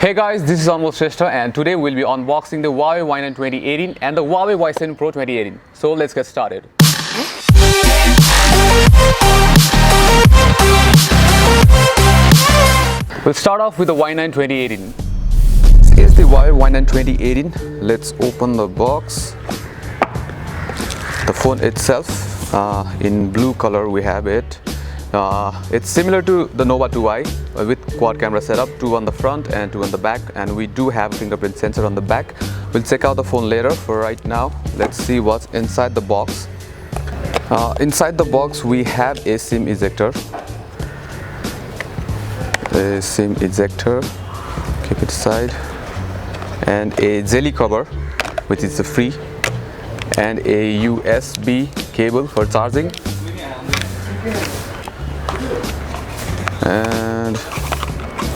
Hey guys, this is Anmol Shrestha and today we'll be unboxing the Huawei Y9 2018 and the Huawei Y7 Pro 2018. So let's get started. We'll start off with the Y9 2018. This is the Huawei Y9 2018. Let's open the box. The phone itself, in blue color we have it. It's similar to the Nova 2i with quad camera setup, 2 on the front and 2 on the back, and we do have a fingerprint sensor on the back. We'll check out the phone later. For right now, let's see what's inside the box. Inside the box we have a SIM ejector. A SIM ejector, keep it aside, and a jelly cover, which is free, and a USB cable for charging. And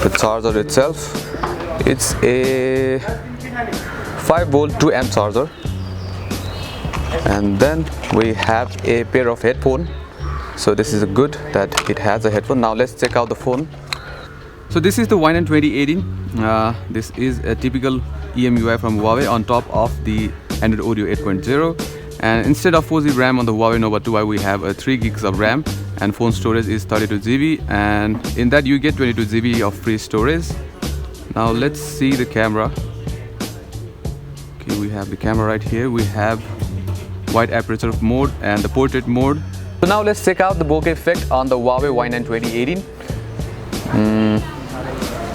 the charger itself, it's a 5V 2 amp charger. And then we have a pair of headphones. So this is good that it has a headphone. Now let's check out the phone. So this is the Y9 2018. This is a typical EMUI from Huawei on top of the Android Audio 8.0. And instead of 4GB RAM on the Huawei Nova 2i, we have a 3 gigs of RAM, and phone storage is 32GB, and in that you get 22GB of free storage. Now let's see the camera. Okay, we have the camera right here. We have wide aperture mode and the portrait mode. So now let's check out the bokeh effect on the Huawei Y9 2018.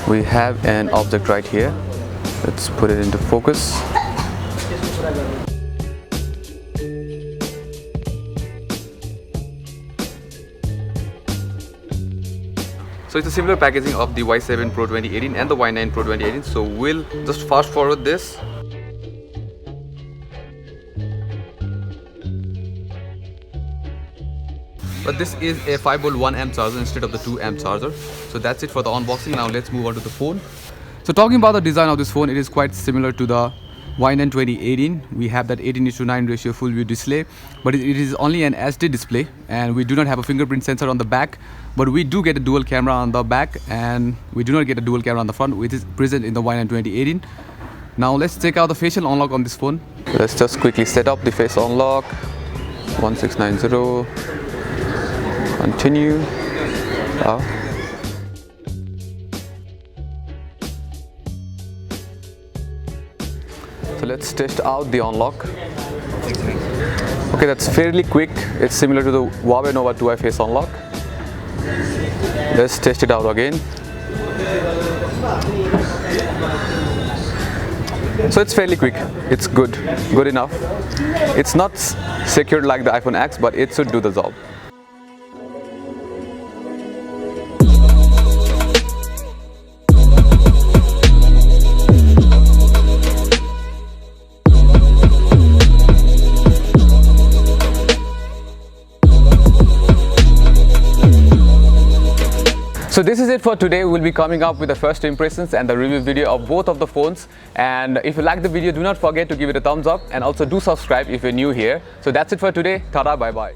We have an object right here. Let's put it into focus. So it's a similar packaging of the Y7 Pro 2018 and the Y9 Pro 2018. So we'll just fast forward this. But this is a 5V 1 amp charger instead of the 2 amp charger. So that's it for the unboxing. Now let's move on to the phone. So talking about the design of this phone, it is quite similar to the Y9 2018. We have that 18:9 ratio full view display, but it is only an SD display, and we do not have a fingerprint sensor on the back, but we do get a dual camera on the back, and we do not get a dual camera on the front, which is present in the Y9 2018. Now let's check out the facial unlock on this phone. Let's just quickly set up the face unlock. 1690. Continue. So let's test out the unlock. Okay, that's fairly quick. It's similar to the Huawei Nova 2i face unlock. Let's test it out again. So it's fairly quick. It's good enough. It's not secured like the iPhone X, but it should do the job. So this is it for today. We'll be coming up with the first impressions and the review video of both of the phones. And if you like the video, do not forget to give it a thumbs up, and also do subscribe if you're new here. So that's it for today. Ta-da, bye-bye.